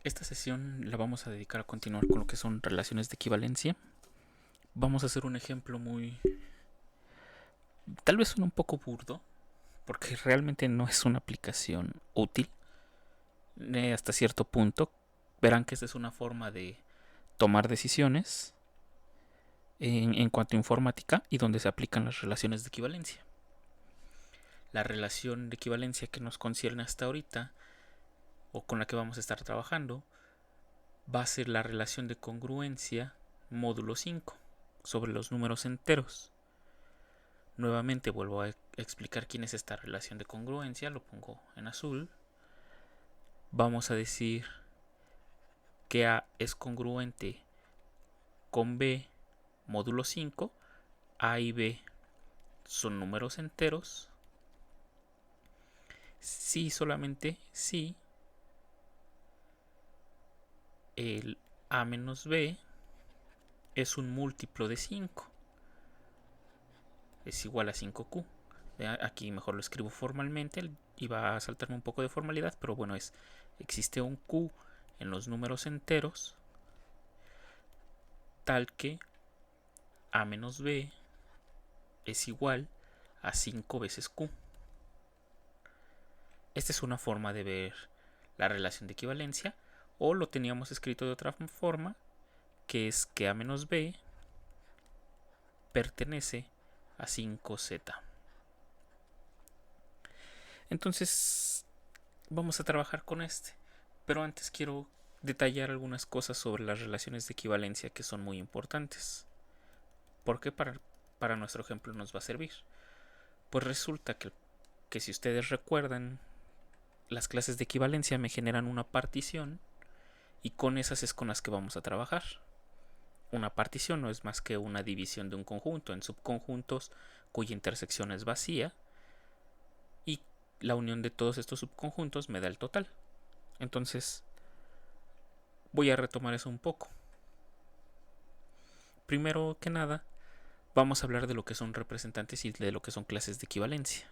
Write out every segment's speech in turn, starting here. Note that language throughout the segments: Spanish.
Esta sesión la vamos a dedicar a continuar con lo que son relaciones de equivalencia. Vamos a hacer un ejemplo tal vez un poco burdo, porque realmente no es una aplicación útil. Hasta cierto punto verán que esta es una forma de tomar decisiones en cuanto a informática y donde se aplican las relaciones de equivalencia. La relación de equivalencia que nos concierne hasta ahorita, o con la que vamos a estar trabajando, va a ser la relación de congruencia módulo 5 sobre los números enteros. Nuevamente vuelvo a explicar quién es esta relación de congruencia, lo pongo en azul. Vamos a decir que A es congruente con B módulo 5. A y B son números enteros. Si, solamente si el A menos B es un múltiplo de 5, es igual a 5Q. Aquí mejor lo escribo formalmente, iba a saltarme un poco de formalidad, pero bueno, existe un Q en los números enteros tal que A menos B es igual a 5 veces Q. Esta es una forma de ver la relación de equivalencia, o lo teníamos escrito de otra forma, que es que A menos B pertenece a 5Z. Entonces vamos a trabajar con este, pero antes quiero detallar algunas cosas sobre las relaciones de equivalencia que son muy importantes. ¿Por qué para nuestro ejemplo nos va a servir? Pues resulta que si ustedes recuerdan, las clases de equivalencia me generan una partición y con esas es con las que vamos a trabajar. Una partición no es más que una división de un conjunto en subconjuntos cuya intersección es vacía, y la unión de todos estos subconjuntos me da el total. Entonces voy a retomar eso un poco. Primero que nada, vamos a hablar de lo que son representantes y de lo que son clases de equivalencia.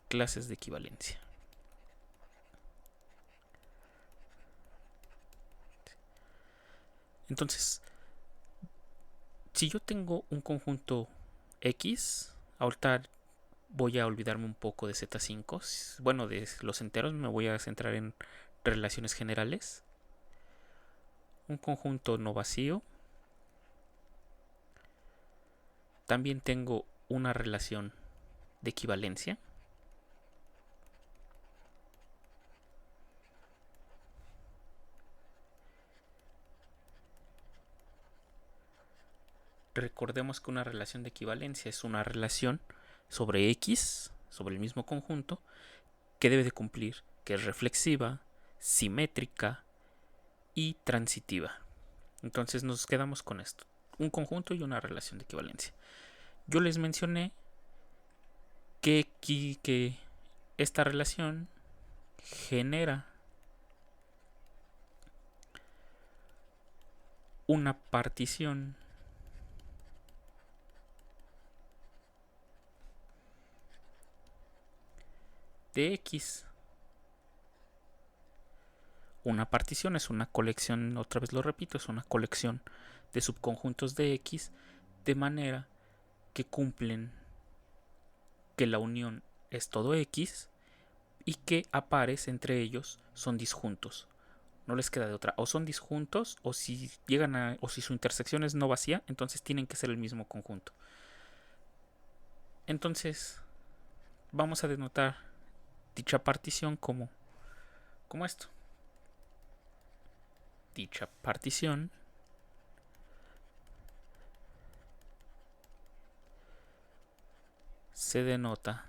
Clases de equivalencia. Entonces, si yo tengo un conjunto X, ahorita voy a olvidarme un poco de Z5. Bueno, de los enteros me voy a centrar en relaciones generales. Un conjunto no vacío. También tengo una relación de equivalencia. Recordemos que una relación de equivalencia es una relación sobre X, sobre el mismo conjunto, que debe de cumplir, que es reflexiva, simétrica y transitiva. Entonces nos quedamos con esto, un conjunto y una relación de equivalencia. Yo les mencioné que esta relación genera una partición de X. Una partición es una colección, otra vez lo repito, es una colección de subconjuntos de X, de manera que cumplen que la unión es todo X y que a pares entre ellos son disjuntos. No les queda de otra, o son disjuntos, o si llegan a, o si su intersección es no vacía, entonces tienen que ser el mismo conjunto. Entonces vamos a denotar dicha partición como esto. Dicha partición se denota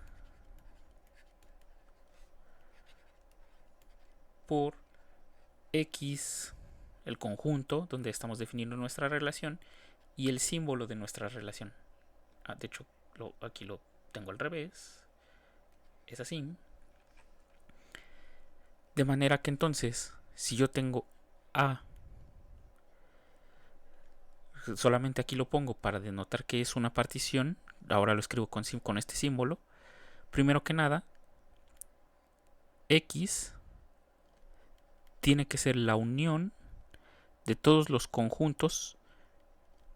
por X, el conjunto donde estamos definiendo nuestra relación, y el símbolo de nuestra relación. De hecho, aquí lo tengo al revés. Es así. De manera que entonces, si yo tengo A, solamente aquí lo pongo para denotar que es una partición, ahora lo escribo con este símbolo. Primero que nada, X tiene que ser la unión de todos los conjuntos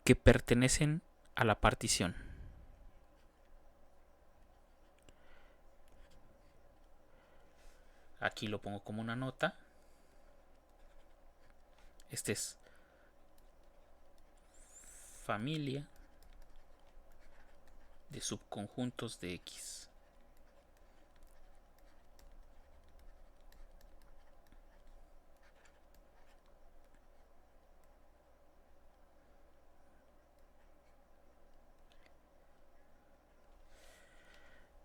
que pertenecen a la partición. Aquí lo pongo como una nota. Este es familia de subconjuntos de X.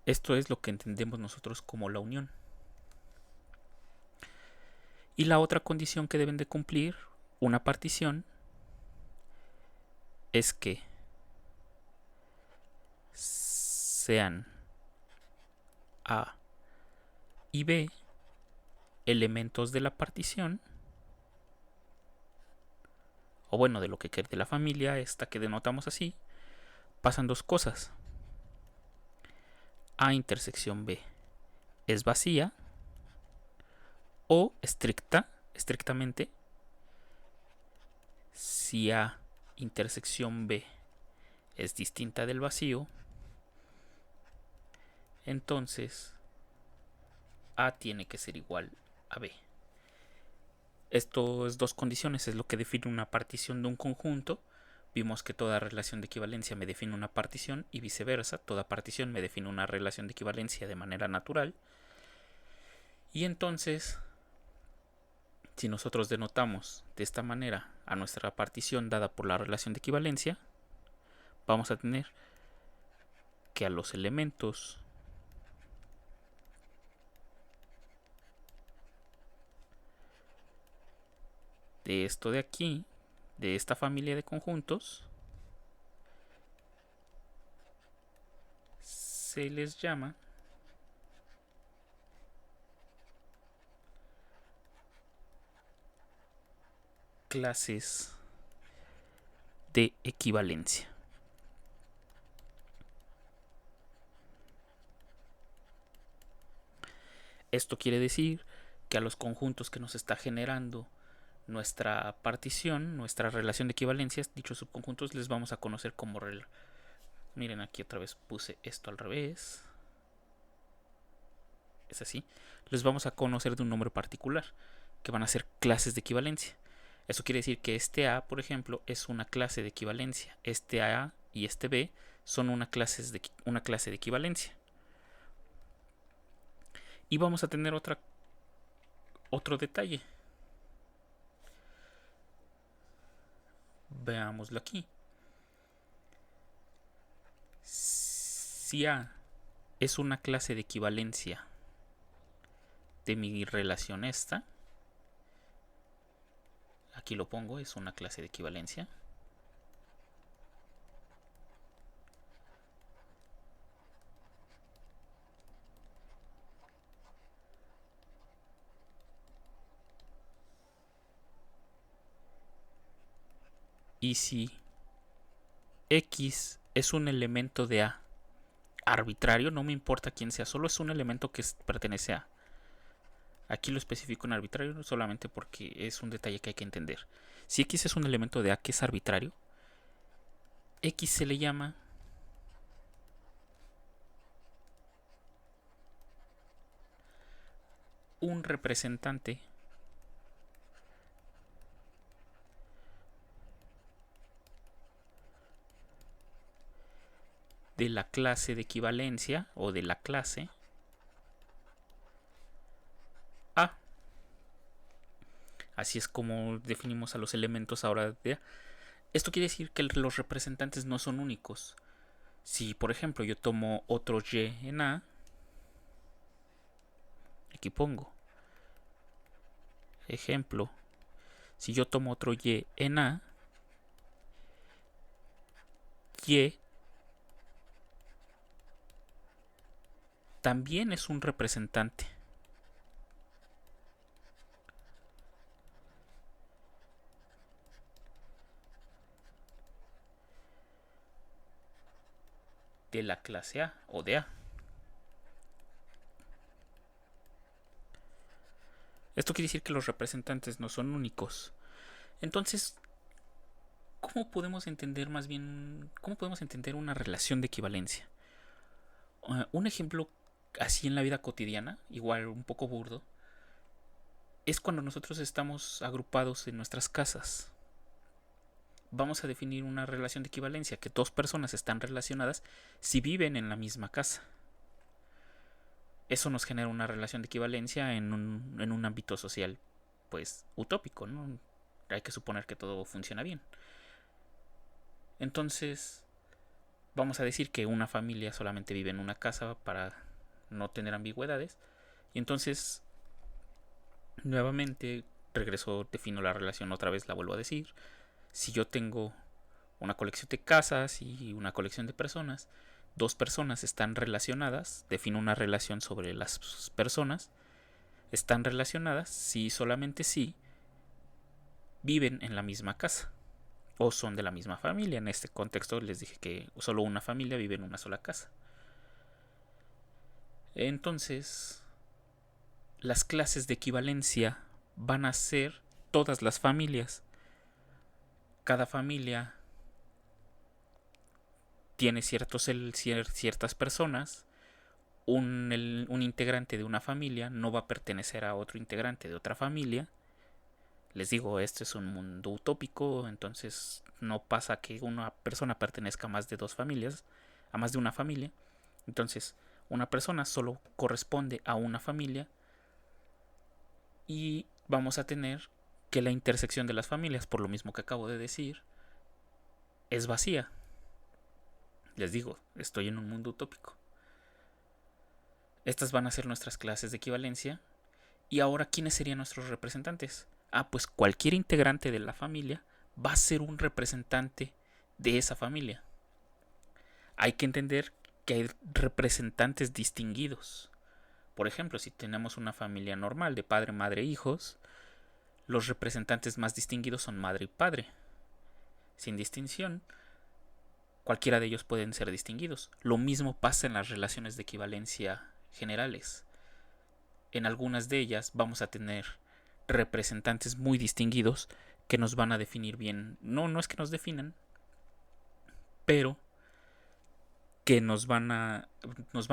Esto es lo que entendemos nosotros como la unión. Y la otra condición que deben de cumplir una partición es que sean A y B elementos de la partición, o bueno, de lo que de la familia esta que denotamos así. Pasan dos cosas. A intersección B es vacía, o estrictamente, si A intersección B es distinta del vacío, entonces A tiene que ser igual a B. Estas dos condiciones es lo que define una partición de un conjunto. Vimos que toda relación de equivalencia me define una partición y viceversa, toda partición me define una relación de equivalencia de manera natural. Y entonces, si nosotros denotamos de esta manera a nuestra partición dada por la relación de equivalencia, vamos a tener que a los elementos de esto de aquí, de esta familia de conjuntos, se les llama clases de equivalencia. Esto quiere decir que a los conjuntos que nos está generando nuestra partición, nuestra relación de equivalencias, dichos subconjuntos les vamos a conocer como miren, aquí otra vez puse esto al revés. Es así. Les vamos a conocer de un nombre particular, que van a ser clases de equivalencia. Eso quiere decir que este A, por ejemplo, es una clase de equivalencia. Este A y este B son una clase de equivalencia. Y vamos a tener otro detalle. Veámoslo aquí. Si A es una clase de equivalencia de mi relación esta, aquí lo pongo, es una clase de equivalencia. Y si X es un elemento de A arbitrario, no me importa quién sea, solo es un elemento que pertenece a. Aquí lo especifico en arbitrario solamente porque es un detalle que hay que entender. Si X es un elemento de A que es arbitrario, X se le llama un representante de la clase de equivalencia o de la clase A. Así es como definimos a los elementos ahora de A. Esto quiere decir que los representantes no son únicos. Si, por ejemplo, yo tomo otro Y en A, aquí pongo ejemplo. Si yo tomo otro Y en A, Y también es un representante de la clase A o de A. Esto quiere decir que los representantes no son únicos. Entonces, cómo podemos entender una relación de equivalencia? Un ejemplo así en la vida cotidiana, igual un poco burdo, es cuando nosotros estamos agrupados en nuestras casas. Vamos a definir una relación de equivalencia, que dos personas están relacionadas si viven en la misma casa. Eso nos genera una relación de equivalencia en un ámbito social, pues, utópico, ¿no? Hay que suponer que todo funciona bien. Entonces, vamos a decir que una familia solamente vive en una casa para no tener ambigüedades. Y entonces, nuevamente, defino la relación otra vez, la vuelvo a decir. Si yo tengo una colección de casas y una colección de personas, dos personas están relacionadas, defino una relación sobre las personas, están relacionadas si solamente si viven en la misma casa o son de la misma familia. En este contexto les dije que solo una familia vive en una sola casa. Entonces, las clases de equivalencia van a ser todas las familias. Cada familia tiene ciertas personas. Un integrante de una familia no va a pertenecer a otro integrante de otra familia. Les digo, este es un mundo utópico, entonces no pasa que una persona pertenezca a más de dos familias, a más de una familia. Entonces, una persona solo corresponde a una familia y vamos a tener que la intersección de las familias, por lo mismo que acabo de decir, es vacía. Les digo, estoy en un mundo utópico. Estas van a ser nuestras clases de equivalencia. Y ahora, ¿quiénes serían nuestros representantes? Pues cualquier integrante de la familia va a ser un representante de esa familia. Hay que entender que hay representantes distinguidos. Por ejemplo, si tenemos una familia normal de padre, madre, hijos, los representantes más distinguidos son madre y padre. Sin distinción, cualquiera de ellos pueden ser distinguidos. Lo mismo pasa en las relaciones de equivalencia generales. En algunas de ellas vamos a tener representantes muy distinguidos que nos van a definir bien. No es que nos definan, pero que nos van a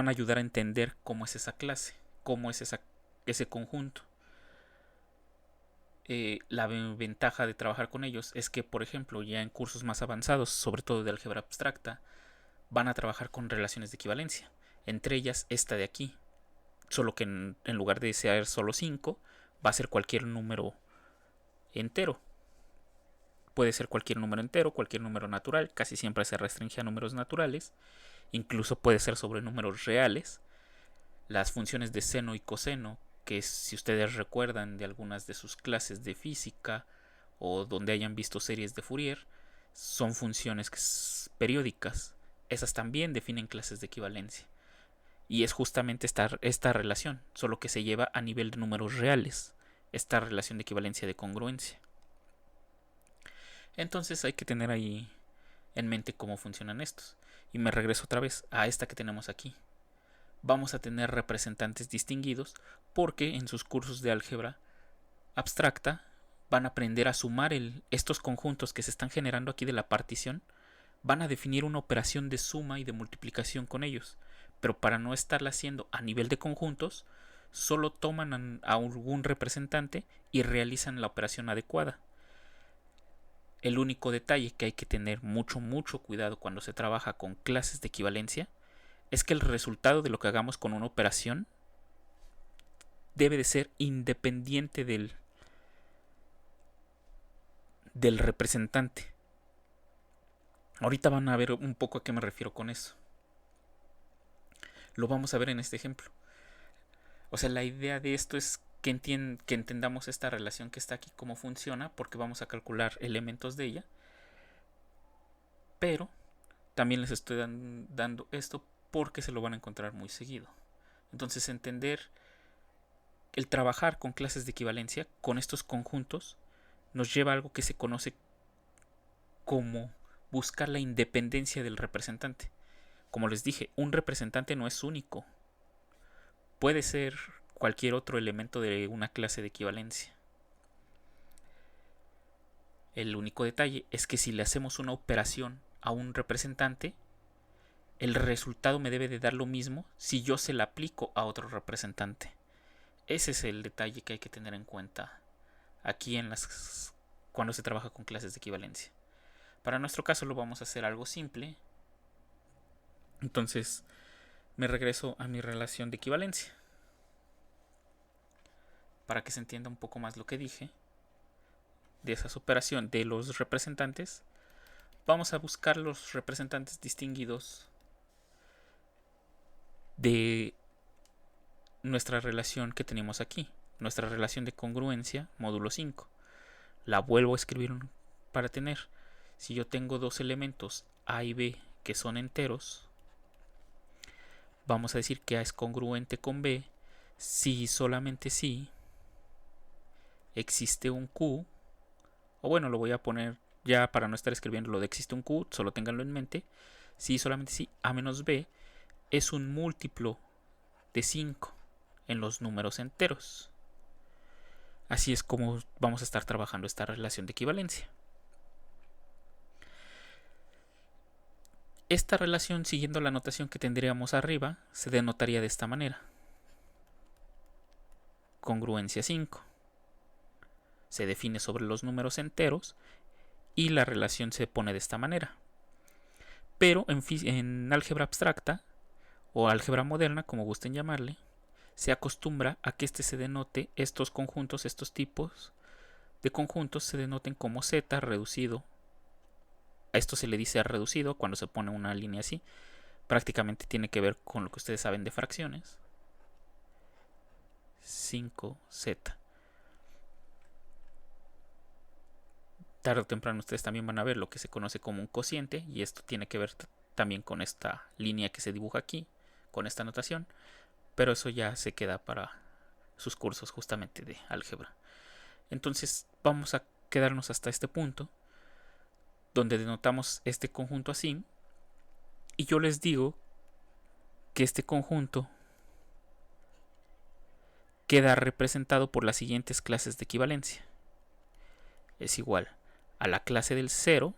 ayudar a entender cómo es esa clase, cómo es ese conjunto. La ventaja de trabajar con ellos es que, por ejemplo, ya en cursos más avanzados, sobre todo de álgebra abstracta, van a trabajar con relaciones de equivalencia. Entre ellas esta de aquí. Solo que en lugar de ser solo 5, va a ser cualquier número entero. Puede ser cualquier número entero, cualquier número natural. Casi siempre se restringe a números naturales. Incluso puede ser sobre números reales. Las funciones de seno y coseno, que si ustedes recuerdan de algunas de sus clases de física o donde hayan visto series de Fourier, son funciones periódicas. Esas también definen clases de equivalencia. Y es justamente esta relación, solo que se lleva a nivel de números reales, esta relación de equivalencia de congruencia. Entonces hay que tener ahí en mente cómo funcionan estos. Y me regreso otra vez a esta que tenemos aquí. Vamos a tener representantes distinguidos porque en sus cursos de álgebra abstracta van a aprender a sumar estos conjuntos que se están generando aquí de la partición. Van a definir una operación de suma y de multiplicación con ellos. Pero para no estarla haciendo a nivel de conjuntos, solo toman a algún representante y realizan la operación adecuada. El único detalle que hay que tener mucho cuidado cuando se trabaja con clases de equivalencia es que el resultado de lo que hagamos con una operación debe de ser independiente del representante. Ahorita van a ver un poco a qué me refiero con eso. Lo vamos a ver en este ejemplo. O sea, la idea de esto es que entendamos esta relación que está aquí, cómo funciona, porque vamos a calcular elementos de ella. Pero también les estoy dando esto porque se lo van a encontrar muy seguido. Entonces, entender el trabajar con clases de equivalencia, con estos conjuntos, nos lleva a algo que se conoce como buscar la independencia del representante. Como les dije, un representante no es único. Puede ser cualquier otro elemento de una clase de equivalencia. El único detalle es que si le hacemos una operación a un representante, el resultado me debe de dar lo mismo si yo se la aplico a otro representante. Ese es el detalle que hay que tener en cuenta aquí cuando se trabaja con clases de equivalencia. Para nuestro caso lo vamos a hacer algo simple. Entonces me regreso a mi relación de equivalencia. Para que se entienda un poco más lo que dije de esas operaciones de los representantes, vamos a buscar los representantes distinguidos de nuestra relación que tenemos aquí, nuestra relación de congruencia módulo 5. La vuelvo a escribir para tener, si yo tengo dos elementos A y B que son enteros, vamos a decir que A es congruente con B si y solamente si existe un Q, o bueno, lo voy a poner ya para no estar escribiendo lo de existe un Q, solo ténganlo en mente, si y solamente si A menos B es un múltiplo de 5 en los números enteros. Así es como vamos a estar trabajando esta relación de equivalencia. Esta relación, siguiendo la notación que tendríamos arriba, se denotaría de esta manera. Congruencia 5. Se define sobre los números enteros y la relación se pone de esta manera. Pero en álgebra abstracta o álgebra moderna, como gusten llamarle, se acostumbra a que se denote estos conjuntos, estos tipos de conjuntos se denoten como z reducido. A esto se le dice reducido cuando se pone una línea así. Prácticamente tiene que ver con lo que ustedes saben de fracciones. 5z. Tarde o temprano ustedes también van a ver lo que se conoce como un cociente, y esto tiene que ver también con esta línea que se dibuja aquí, con esta notación, pero eso ya se queda para sus cursos justamente de álgebra. Entonces vamos a quedarnos hasta este punto donde denotamos este conjunto así, y yo les digo que este conjunto queda representado por las siguientes clases de equivalencia. Es igual a la clase del 0,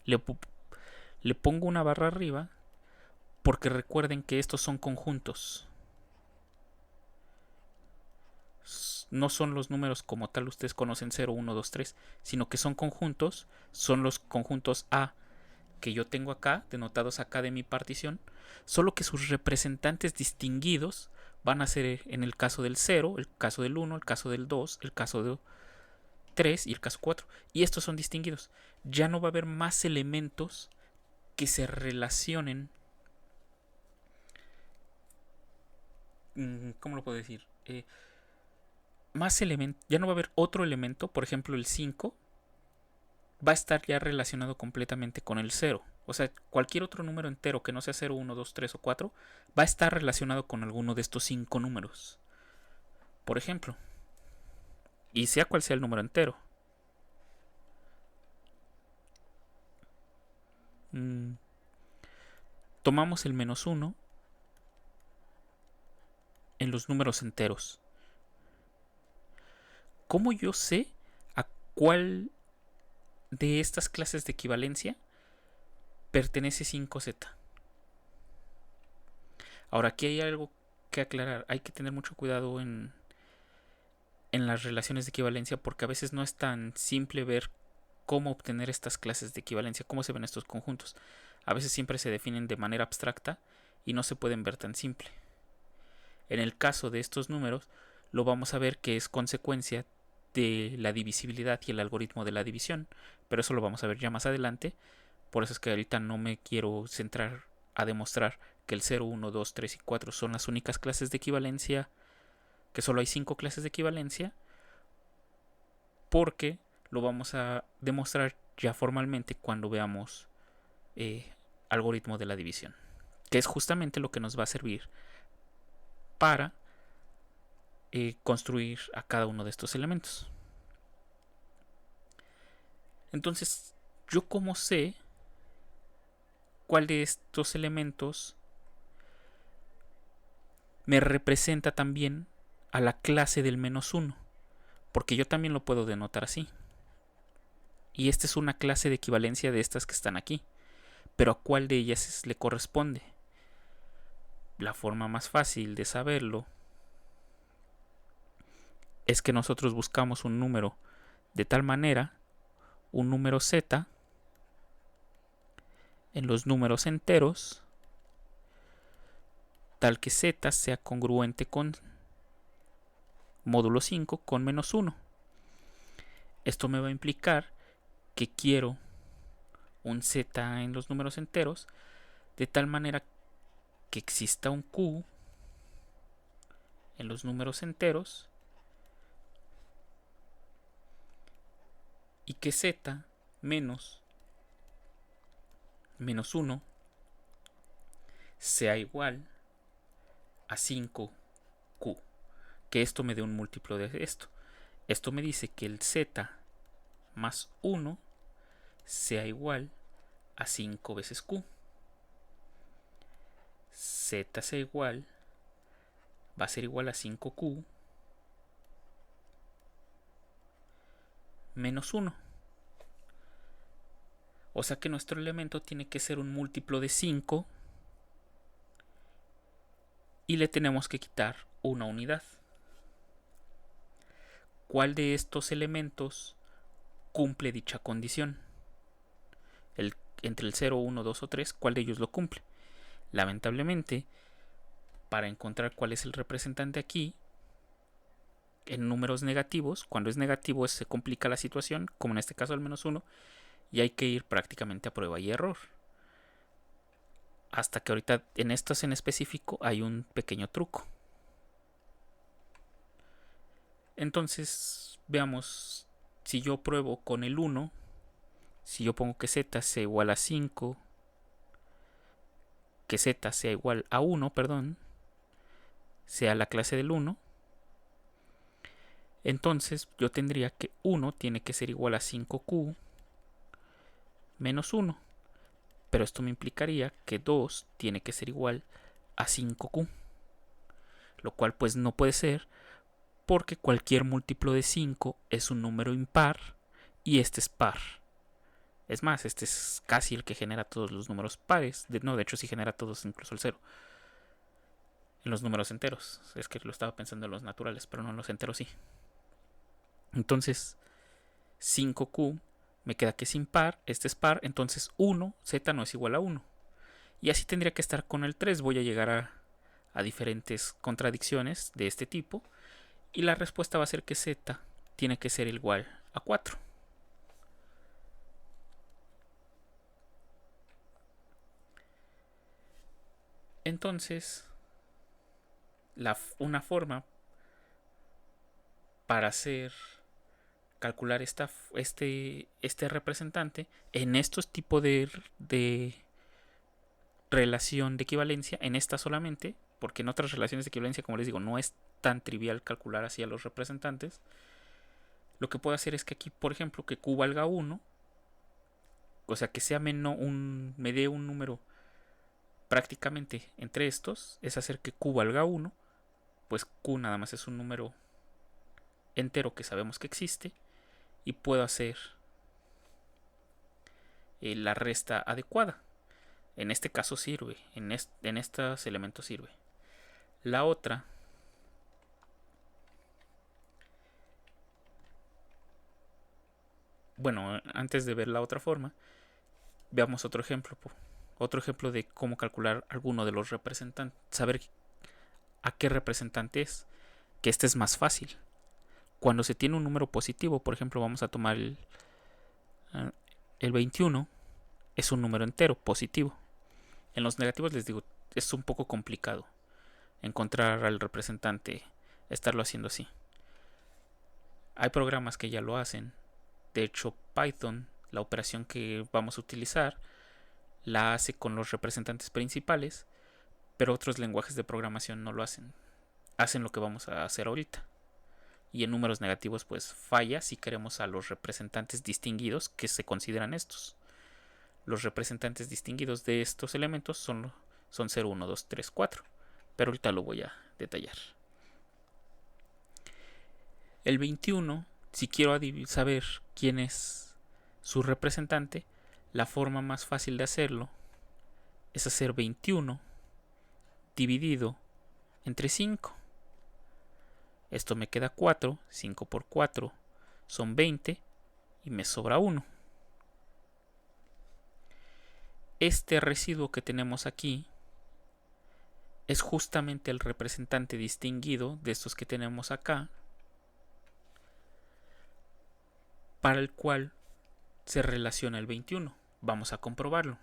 le pongo una barra arriba porque recuerden que estos son conjuntos. No son los números como tal ustedes conocen 0, 1, 2, 3, sino que son conjuntos, son los conjuntos A que yo tengo acá, denotados acá de mi partición, solo que sus representantes distinguidos van a ser en el caso del 0, el caso del 1, el caso del 2, el caso del 3 y el caso 4. Y estos son distinguidos. Ya no va a haber más elementos que se relacionen. ¿Cómo lo puedo decir? Más elementos. Ya no va a haber otro elemento. Por ejemplo, el 5 va a estar ya relacionado completamente con el 0. O sea, cualquier otro número entero que no sea 0, 1, 2, 3 o 4 va a estar relacionado con alguno de estos 5 números. Por ejemplo. Y sea cual sea el número entero. Tomamos el menos 1 en los números enteros. ¿Cómo yo sé a cuál de estas clases de equivalencia pertenece 5z? Ahora, aquí hay algo que aclarar. Hay que tener mucho cuidado en las relaciones de equivalencia, porque a veces no es tan simple ver cómo obtener estas clases de equivalencia, cómo se ven estos conjuntos. A veces siempre se definen de manera abstracta y no se pueden ver tan simple. En el caso de estos números, lo vamos a ver que es consecuencia de la divisibilidad y el algoritmo de la división, pero eso lo vamos a ver ya más adelante. Por eso es que ahorita no me quiero centrar a demostrar que el 0, 1, 2, 3 y 4 son las únicas clases de equivalencia, que solo hay 5 clases de equivalencia, porque lo vamos a demostrar ya formalmente cuando veamos algoritmo de la división, que es justamente lo que nos va a servir para construir a cada uno de estos elementos. Entonces, ¿yo cómo sé cuál de estos elementos me representa también a la clase del -1, porque yo también lo puedo denotar así. Y esta es una clase de equivalencia de estas que están aquí. Pero ¿a cuál de ellas le corresponde? La forma más fácil de saberlo es que nosotros buscamos un número de tal manera, un número z, en los números enteros, tal que z sea congruente con módulo 5 con -1. Esto me va a implicar que quiero un z en los números enteros de tal manera que exista un q en los números enteros y que z menos -1 sea igual a 5q. Que esto me dé un múltiplo de esto. Esto me dice que el z más 1 sea igual a 5 veces q. Z sea igual, va a ser igual a 5q menos 1. O sea que nuestro elemento tiene que ser un múltiplo de 5 y le tenemos que quitar una unidad. ¿Cuál de estos elementos cumple dicha condición? Entre el 0, 1, 2 o 3, ¿cuál de ellos lo cumple? Lamentablemente, para encontrar cuál es el representante aquí, en números negativos, cuando es negativo se complica la situación, como en este caso el -1, y hay que ir prácticamente a prueba y error. Hasta que ahorita en estos en específico hay un pequeño truco. Entonces, veamos, si yo pruebo con el 1, si yo pongo que z sea igual a 5, que z sea igual a 1, perdón, sea la clase del 1, entonces yo tendría que 1 tiene que ser igual a 5q menos 1. Pero esto me implicaría que 2 tiene que ser igual a 5q. Lo cual pues no puede ser, porque cualquier múltiplo de 5 es un número impar y este es par. Es más, este es casi el que genera todos los números pares. De hecho sí genera todos, incluso el 0. En los números enteros. Es que lo estaba pensando en los naturales, pero no en los enteros sí. Entonces, 5q me queda que es impar, este es par, entonces 1, z no es igual a 1. Y así tendría que estar con el 3. Voy a llegar a diferentes contradicciones de este tipo. Y la respuesta va a ser que z tiene que ser igual a 4. Entonces, una forma para calcular este representante en estos tipos de relación de equivalencia, en esta solamente, porque en otras relaciones de equivalencia, como les digo, no es tan trivial calcular así a los representantes. Lo que puedo hacer es que aquí, por ejemplo, que q valga 1, o sea, que sea me dé un número prácticamente entre estos, es hacer que q valga 1, pues q nada más es un número entero que sabemos que existe, y puedo hacer la resta adecuada. En este caso sirve, en estos elementos sirve. La otra, bueno, antes de ver la otra forma, veamos otro ejemplo. Otro ejemplo de cómo calcular alguno de los representantes. Saber a qué representante es. Que este es más fácil. Cuando se tiene un número positivo, por ejemplo, vamos a tomar el 21, es un número entero positivo. En los negativos les digo, es un poco complicado encontrar al representante, estarlo haciendo así. Hay programas que ya lo hacen. De hecho, Python, la operación que vamos a utilizar, la hace con los representantes principales, pero otros lenguajes de programación no lo hacen. Hacen lo que vamos a hacer ahorita. Y en números negativos pues falla si queremos a los representantes distinguidos que se consideran estos. Los representantes distinguidos de estos elementos son 0, 1, 2, 3, 4. pero ahorita lo voy a detallar. El 21, si quiero saber quién es su representante, la forma más fácil de hacerlo es hacer 21 dividido entre 5. Esto me queda 4, 5 por 4 son 20 y me sobra 1. Este residuo que tenemos aquí es justamente el representante distinguido de estos que tenemos acá, para el cual se relaciona el 21. Vamos a comprobarlo.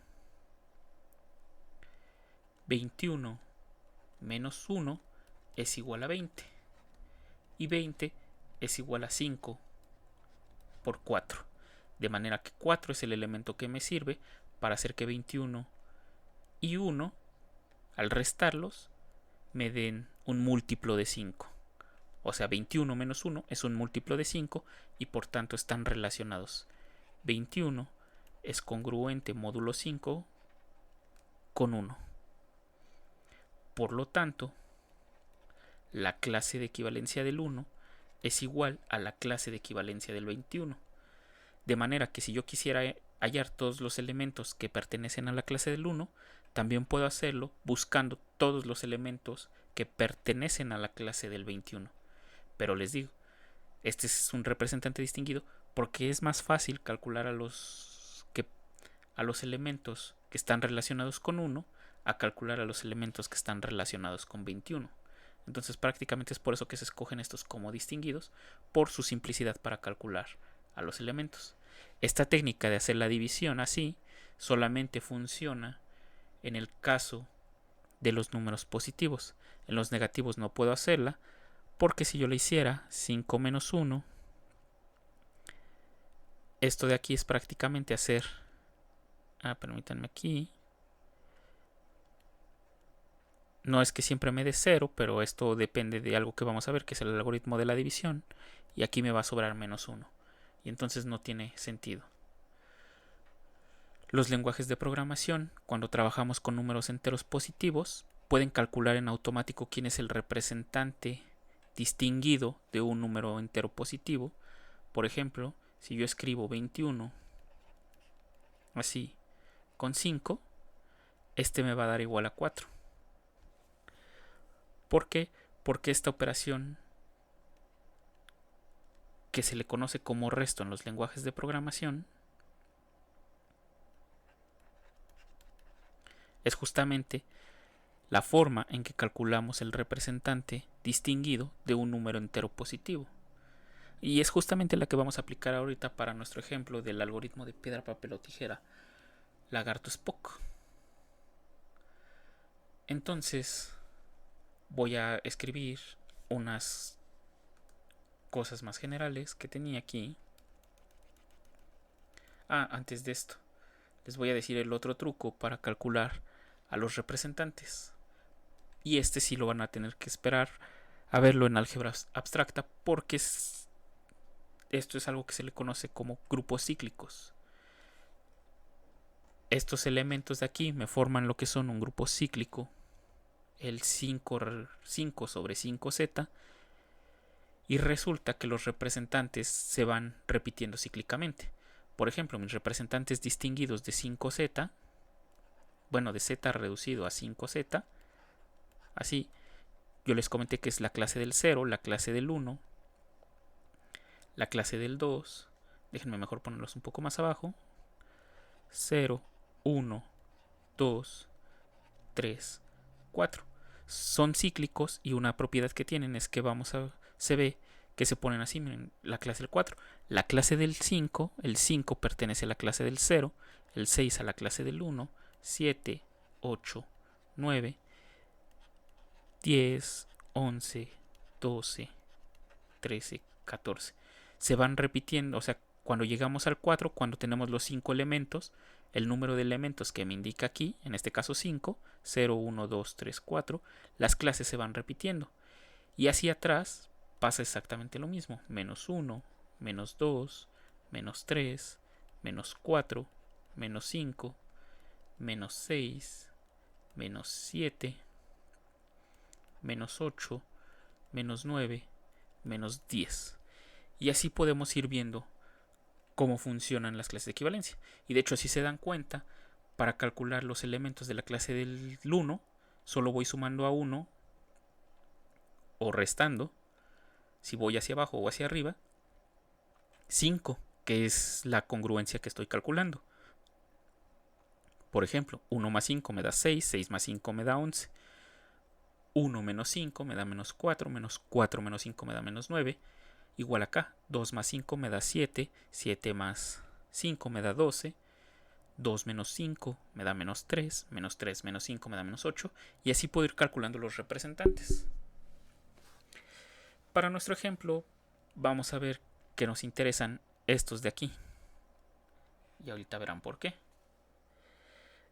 21 menos 1 es igual a 20. Y 20 es igual a 5 por 4. De manera que 4 es el elemento que me sirve para hacer que 21 y 1, al restarlos, me den un múltiplo de 5. O sea, 21 menos 1 es un múltiplo de 5 y por tanto están relacionados. 21 es congruente módulo 5 con 1. Por lo tanto, la clase de equivalencia del 1 es igual a la clase de equivalencia del 21. De manera que si yo quisiera hallar todos los elementos que pertenecen a la clase del 1, también puedo hacerlo buscando todos los elementos que pertenecen a la clase del 21. Pero les digo, este es un representante distinguido porque es más fácil calcular a los elementos que están relacionados con 1 a calcular a los elementos que están relacionados con 21. Entonces prácticamente es por eso que se escogen estos como distinguidos, por su simplicidad para calcular a los elementos. Esta técnica de hacer la división así solamente funciona en el caso de los números positivos. En los negativos no puedo hacerla, porque si yo la hiciera 5 menos 1, esto de aquí es prácticamente hacer... permítanme aquí. No es que siempre me dé 0, pero esto depende de algo que vamos a ver, que es el algoritmo de la división. Y aquí me va a sobrar menos 1. Y entonces no tiene sentido. Los lenguajes de programación, cuando trabajamos con números enteros positivos, pueden calcular en automático quién es el representante distinguido de un número entero positivo. Por ejemplo, si yo escribo 21 así con 5, este me va a dar igual a 4. ¿Por qué? Porque esta operación, que se le conoce como resto en los lenguajes de programación, es justamente la forma en que calculamos el representante distinguido de un número entero positivo. Y es justamente la que vamos a aplicar ahorita para nuestro ejemplo del algoritmo de piedra, papel o tijera, lagarto Spock. Entonces voy a escribir unas cosas más generales que tenía aquí. Antes de esto, les voy a decir el otro truco para calcular a los representantes. Y este sí lo van a tener que esperar a verlo en álgebra abstracta, porque esto es algo que se le conoce como grupos cíclicos. Estos elementos de aquí me forman lo que son un grupo cíclico, el 5 sobre 5z, y resulta que los representantes se van repitiendo cíclicamente. Por ejemplo, mis representantes distinguidos de 5z, de z reducido a 5z, así, yo les comenté que es la clase del 0, la clase del 1, la clase del 2, déjenme mejor ponerlos un poco más abajo, 0, 1, 2, 3, 4. Son cíclicos y una propiedad que tienen es que se ve que se ponen así, miren, la clase del 4, la clase del 5, el 5 pertenece a la clase del 0, el 6 a la clase del 1, 7, 8, 9, 10, 11, 12, 13, 14. Se van repitiendo, o sea, cuando llegamos al 4, cuando tenemos los 5 elementos, el número de elementos que me indica aquí, en este caso 5, 0, 1, 2, 3, 4, las clases se van repitiendo. Y hacia atrás pasa exactamente lo mismo, menos 1, menos 2, menos 3, menos 4, menos 5, menos 6, menos 7, menos 8, menos 9, menos 10. Y así podemos ir viendo cómo funcionan las clases de equivalencia. Y de hecho, si se dan cuenta, para calcular los elementos de la clase del 1, solo voy sumando a 1 o restando, si voy hacia abajo o hacia arriba, 5, que es la congruencia que estoy calculando. Por ejemplo, 1 más 5 me da 6, 6 más 5 me da 11. 1 menos 5 me da menos 4, menos 4 menos 5 me da menos 9. Igual acá, 2 más 5 me da 7, 7 más 5 me da 12, 2 menos 5 me da menos 3, menos 3 menos 5 me da menos 8, y así puedo ir calculando los representantes. Para nuestro ejemplo, vamos a ver que nos interesan estos de aquí. Y ahorita verán por qué.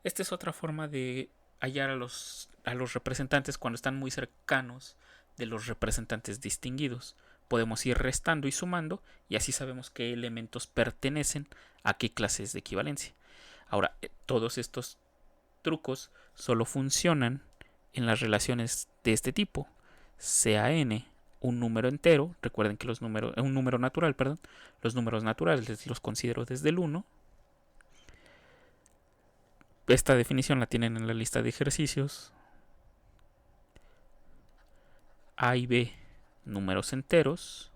Esta es otra forma de hallar a los representantes cuando están muy cercanos de los representantes distinguidos. Podemos ir restando y sumando y así sabemos qué elementos pertenecen a qué clases de equivalencia. Ahora, todos estos trucos solo funcionan en las relaciones de este tipo. Sea n un número entero, recuerden que un número natural, los números naturales los considero desde el 1. Esta definición la tienen en la lista de ejercicios. A y B, números enteros.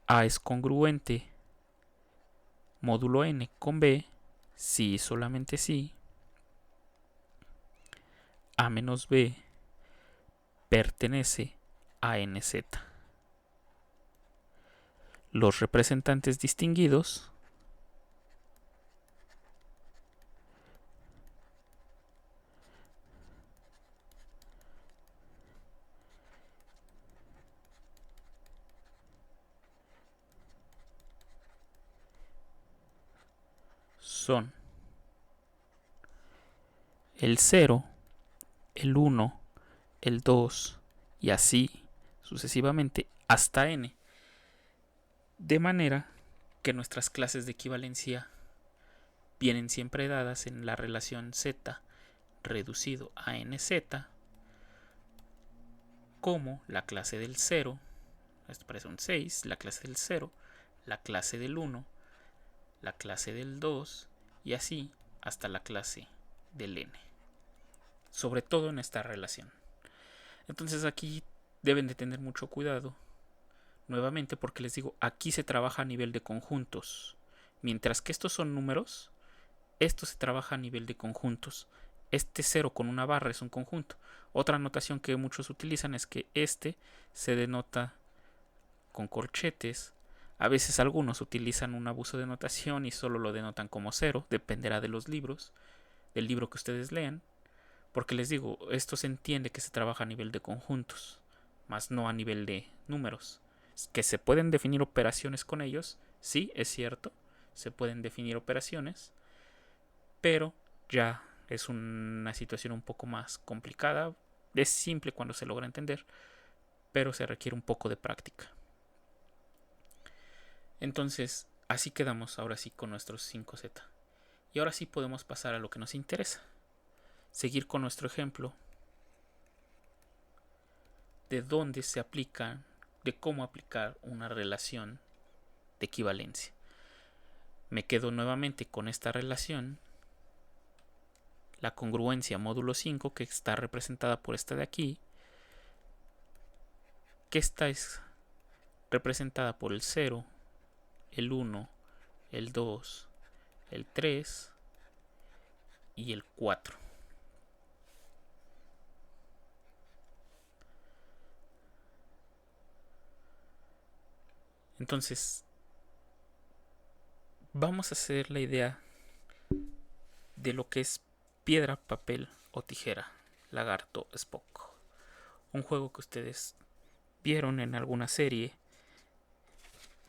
A es congruente módulo n con B, si y solamente si. A menos B pertenece a nz. Los representantes distinguidos son el 0, el 1, el 2 y así sucesivamente hasta n. De manera que nuestras clases de equivalencia vienen siempre dadas en la relación z reducido a nz como la clase del 0, esto parece un 6, la clase del 0, la clase del 1, la clase del 2 y así hasta la clase del n. Sobre todo en esta relación. Entonces aquí deben de tener mucho cuidado. Nuevamente porque les digo, aquí se trabaja a nivel de conjuntos. Mientras que estos son números, esto se trabaja a nivel de conjuntos. Este 0 con una barra es un conjunto. Otra notación que muchos utilizan es que este se denota con corchetes. A veces algunos utilizan un abuso de notación y solo lo denotan como 0. Dependerá de los libros, del libro que ustedes lean. Porque les digo, esto se entiende que se trabaja a nivel de conjuntos, más no a nivel de números. Que se pueden definir operaciones con ellos, sí, es cierto, se pueden definir operaciones, pero ya es una situación un poco más complicada. Es simple cuando se logra entender, pero se requiere un poco de práctica. Entonces, así quedamos ahora sí con nuestros 5z. Y ahora sí podemos pasar a lo que nos interesa. Seguir con nuestro ejemplo de dónde se aplica, de cómo aplicar una relación de equivalencia. Me quedo nuevamente con esta relación, la congruencia módulo 5, que está representada por esta de aquí, que esta es representada por el 0, el 1, el 2, el 3 y el 4. Entonces, vamos a hacer la idea de lo que es piedra, papel o tijera, lagarto, Spock. Un juego que ustedes vieron en alguna serie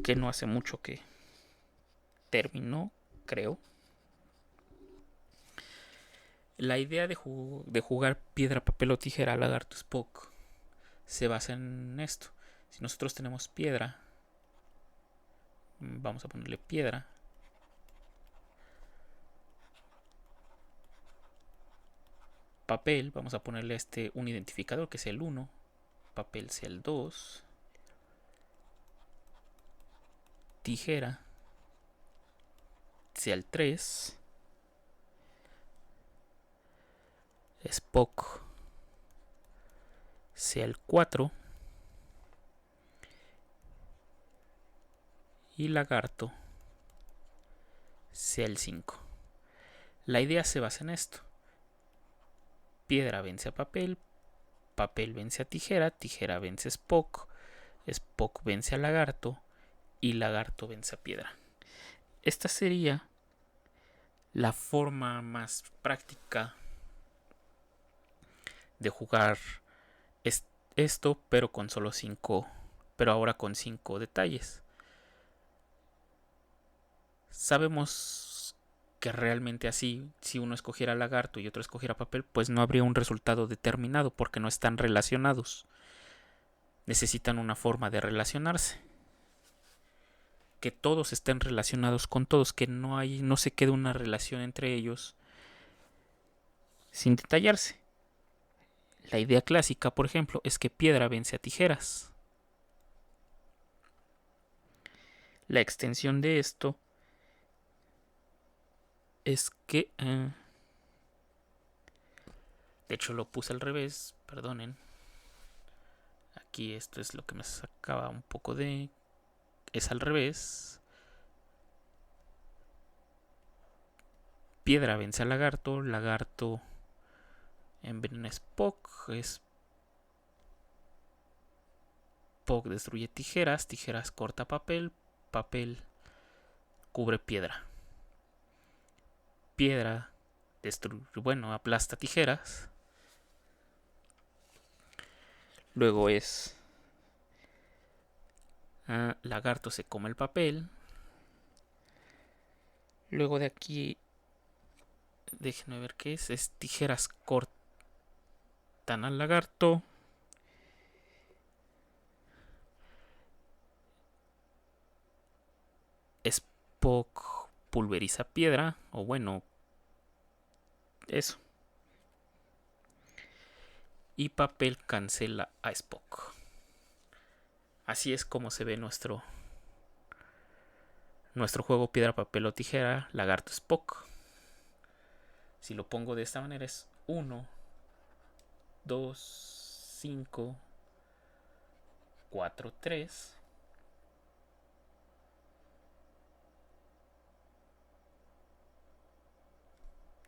que no hace mucho que terminó, creo. La idea de jugar piedra, papel o tijera, lagarto, Spock se basa en esto. Si nosotros tenemos piedra, vamos a ponerle piedra, papel, vamos a ponerle un identificador que sea el 1, papel sea el 2, tijera sea el 3, Spock sea el 4 y lagarto sea el 5. La idea se basa en esto. Piedra vence a papel, papel vence a tijera, tijera vence a Spock, Spock vence a lagarto y lagarto vence a piedra. Esta sería la forma más práctica de jugar esto, pero con solo 5, pero ahora con 5 detalles. Sabemos que realmente así, si uno escogiera lagarto y otro escogiera papel, pues no habría un resultado determinado porque no están relacionados. Necesitan una forma de relacionarse. Que todos estén relacionados con todos, que no se quede una relación entre ellos sin detallarse. La idea clásica, por ejemplo, es que piedra vence a tijeras. La extensión de esto es que... de hecho lo puse al revés, perdonen. Aquí esto es lo que me sacaba un poco de... Es al revés. Piedra vence a lagarto, lagarto envenena a Spock, Spock destruye tijeras, tijeras corta papel, papel cubre piedra. Piedra aplasta tijeras. Luego lagarto se come el papel. Luego de aquí, déjenme ver qué es tijeras cortan al lagarto. Spock pulveriza piedra, o bueno, eso. Y papel cancela a Spock. Así es como se ve nuestro juego piedra, papel o tijera, lagarto, Spock. Si lo pongo de esta manera es 1, 2, 5, 4, 3.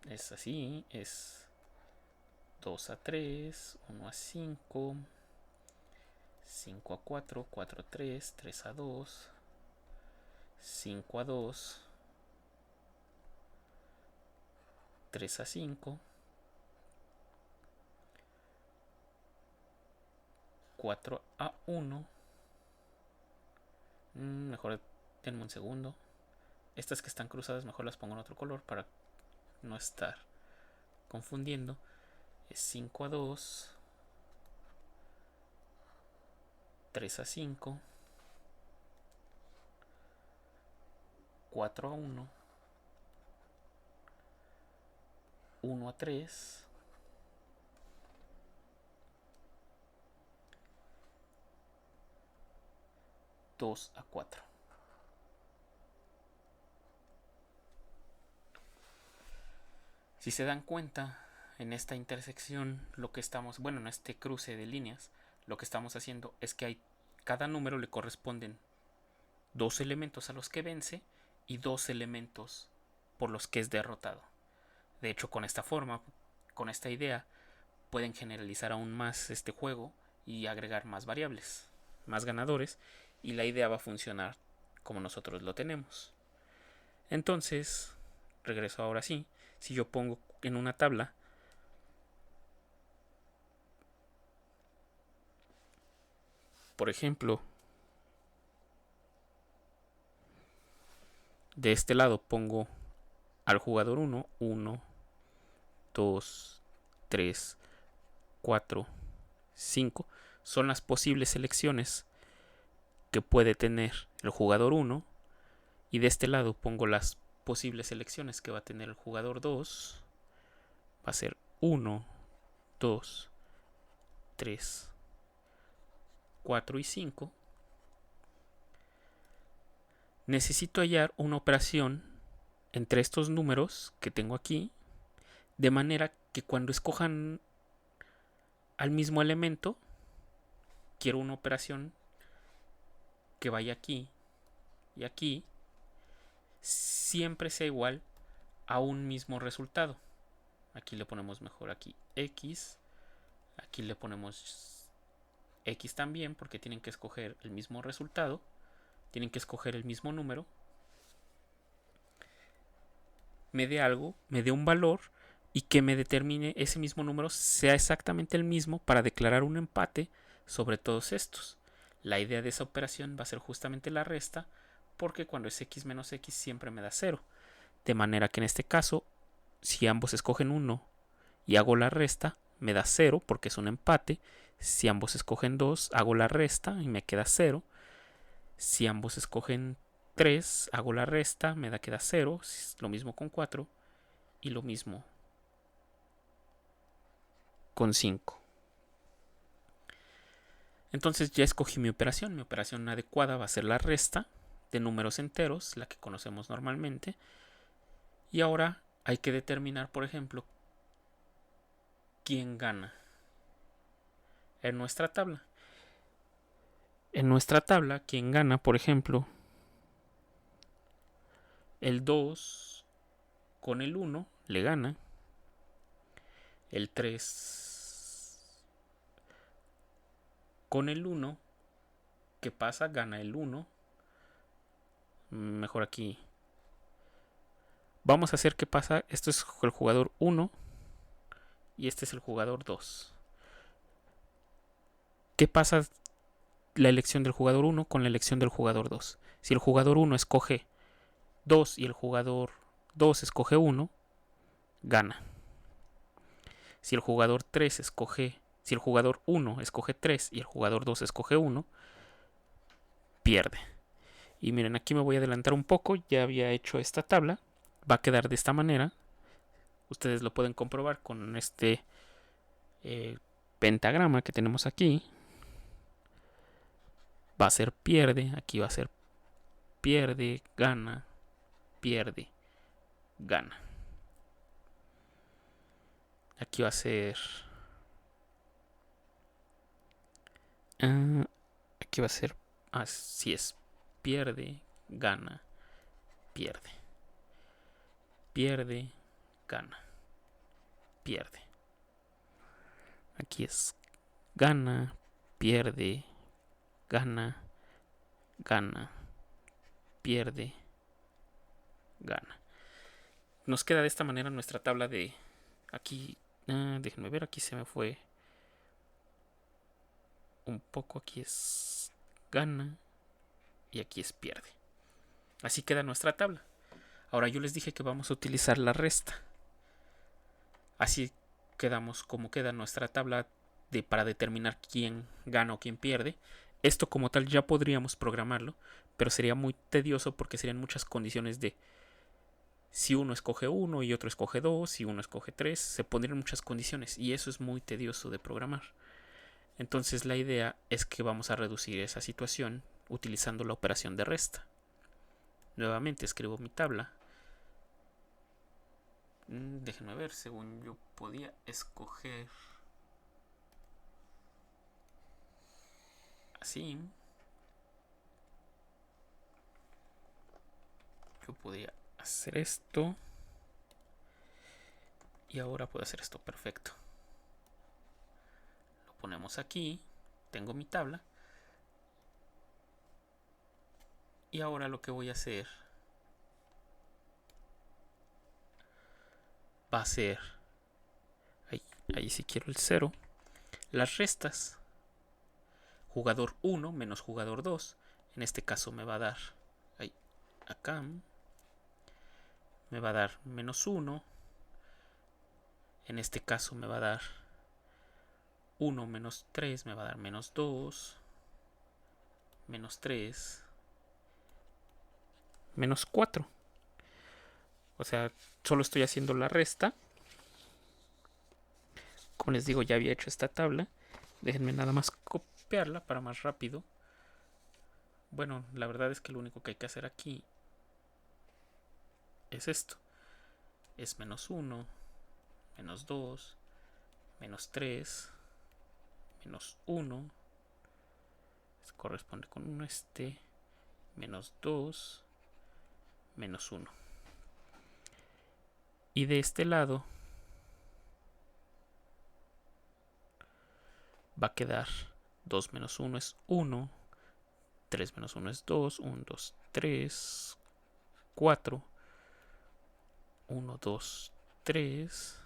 Es así, es 2 a 3, 1 a 5, 5 a 4, 4 a 3, 3 a 2, 5 a 2, 3 a 5, 4 a 1. Mejor denme un segundo. Estas que están cruzadas mejor las pongo en otro color para no estar confundiendo. Es 5 a 2, 3 a 5, 4 a 1, 1 a 3, 2 a 4. Si se dan cuenta, en esta intersección, en este cruce de líneas, lo que estamos haciendo es que cada número le corresponden 2 elementos a los que vence y 2 elementos por los que es derrotado. De hecho, con esta forma, con esta idea, pueden generalizar aún más este juego y agregar más variables, más ganadores, y la idea va a funcionar como nosotros lo tenemos. Entonces, regreso ahora sí. Si yo pongo en una tabla por ejemplo, de este lado pongo al jugador 1, 1, 2, 3, 4, 5. Son las posibles selecciones que puede tener el jugador 1. Y de este lado pongo las posibles selecciones que va a tener el jugador 2. Va a ser 1, 2, 3, 4 y 5, necesito hallar una operación entre estos números que tengo aquí, de manera que cuando escojan al mismo elemento, quiero una operación que vaya aquí y aquí, siempre sea igual a un mismo resultado. Aquí le ponemos mejor aquí X, aquí le ponemos X también, porque tienen que escoger el mismo resultado, tienen que escoger el mismo número, me dé algo, me dé un valor y que me determine ese mismo número sea exactamente el mismo para declarar un empate sobre todos estos. La idea de esa operación va a ser justamente la resta, porque cuando es x menos x siempre me da 0. De manera que en este caso, si ambos escogen 1 y hago la resta, me da 0 porque es un empate. Si ambos escogen 2, hago la resta y me queda 0. Si ambos escogen 3, hago la resta, me queda 0. Lo mismo con 4 y lo mismo con 5. Entonces ya escogí mi operación. Mi operación adecuada va a ser la resta de números enteros, la que conocemos normalmente. Y ahora hay que determinar, por ejemplo, quién gana en nuestra tabla. En nuestra tabla, quien gana, por ejemplo, el 2 con el 1 le gana. El 3 con el 1, ¿qué pasa? Gana el 1. Mejor aquí. Vamos a hacer qué pasa. Esto es el jugador 1 y este es el jugador 2. ¿Qué pasa la elección del jugador 1 con la elección del jugador 2? Si el jugador 1 escoge 2 y el jugador 2 escoge 1, gana. Si el jugador 3 escoge, si el jugador 1 escoge 3 y el jugador 2 escoge 1, pierde. Y miren, aquí me voy a adelantar un poco, ya había hecho esta tabla, va a quedar de esta manera. Ustedes lo pueden comprobar con este pentagrama que tenemos aquí. Va a ser pierde, aquí va a ser pierde, gana, pierde, gana. Aquí va a ser... aquí va a ser... Así es. Pierde, gana, pierde. Pierde, gana, pierde. Aquí es gana, pierde, gana, gana, pierde, gana. Nos queda de esta manera nuestra tabla de... Aquí, déjenme ver, aquí se me fue un poco. Aquí es gana y aquí es pierde. Así queda nuestra tabla. Ahora yo les dije que vamos a utilizar la resta. Así quedamos como queda nuestra tabla para determinar quién gana o quién pierde. Esto como tal ya podríamos programarlo, pero sería muy tedioso porque serían muchas condiciones de si uno escoge 1 y otro escoge 2, si uno escoge 3, se pondrían muchas condiciones y eso es muy tedioso de programar. Entonces la idea es que vamos a reducir esa situación utilizando la operación de resta. Nuevamente escribo mi tabla. Déjenme ver, según yo podía escoger así. Yo podría hacer esto. Y ahora puedo hacer esto, perfecto. Lo ponemos aquí. Tengo mi tabla. Y ahora lo que voy a hacer va a ser, ahí sí quiero el 0, las restas. Jugador 1 menos jugador 2. En este caso me va a dar, acá, me va a dar menos 1. En este caso me va a dar 1 menos 3, me va a dar menos 2, menos 3, menos 4. O sea, solo estoy haciendo la resta. Como les digo, ya había hecho esta tabla. Déjenme nada más copiarla para más rápido. Bueno, la verdad es que lo único que hay que hacer aquí es esto. Es -1, -2, -3, -1. Se corresponde con uno este. -2, -1. Y de este lado va a quedar 2 menos 1 es 1, 3 menos 1 es 2, 1, 2, 3, 4, 1, 2, 3,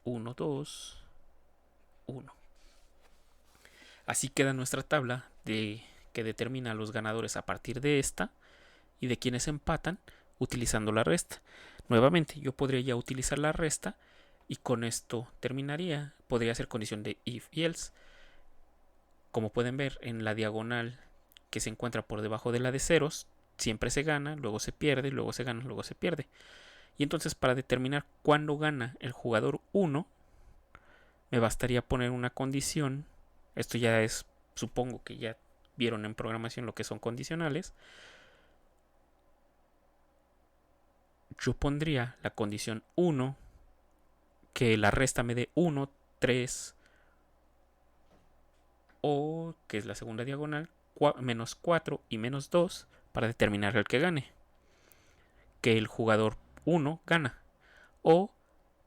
1, 2, 1. Así queda nuestra tabla que determina a los ganadores a partir de esta y de quienes empatan utilizando la resta. Nuevamente, yo podría ya utilizar la resta y con esto terminaría. Podría ser condición de if y else. Como pueden ver, en la diagonal que se encuentra por debajo de la de ceros, siempre se gana, luego se pierde, luego se gana, luego se pierde. Y entonces, para determinar cuándo gana el jugador 1, me bastaría poner una condición. Esto ya es, supongo que ya vieron en programación lo que son condicionales. Yo pondría la condición 1, que la resta me dé 1, 3, o que es la segunda diagonal, menos 4 y menos 2, para determinar el que gane. Que el jugador 1 gana. O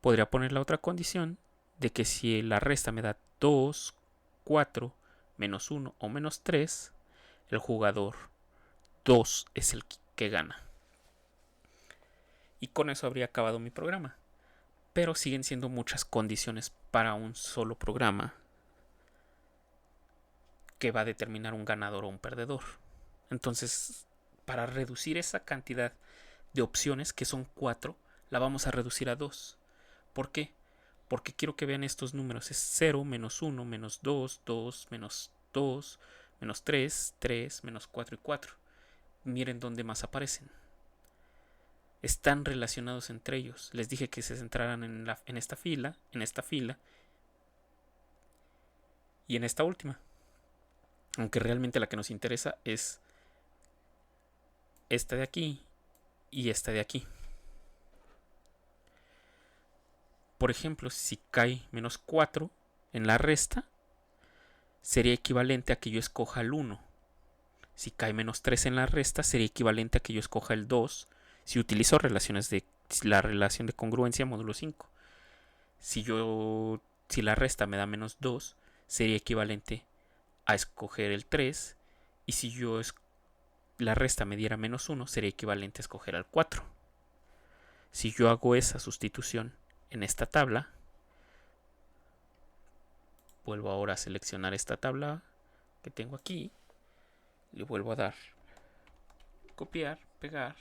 podría poner la otra condición de que si la resta me da 2, 4, menos 1 o menos 3, el jugador 2 es el que gana. Y con eso habría acabado mi programa. Pero siguen siendo muchas condiciones para un solo programa que va a determinar un ganador o un perdedor. Entonces, para reducir esa cantidad de opciones, que son 4, la vamos a reducir a 2. ¿Por qué? Porque quiero que vean estos números. Es 0, menos 1, menos 2, 2, menos 2, menos 3, 3, menos 4 y 4. Miren dónde más aparecen. Están relacionados entre ellos. Les dije que se centraran en esta fila y en esta última. Aunque realmente la que nos interesa es esta de aquí y esta de aquí. Por ejemplo, si cae menos 4 en la resta, sería equivalente a que yo escoja el 1. Si cae menos 3 en la resta, sería equivalente a que yo escoja el 2. Si utilizo la relación de congruencia módulo 5. Si la resta me da menos 2, sería equivalente a escoger el 3. Y si la resta me diera menos 1, sería equivalente a escoger al 4. Si yo hago esa sustitución en esta tabla, vuelvo ahora a seleccionar esta tabla que tengo aquí, le vuelvo a dar copiar, pegar,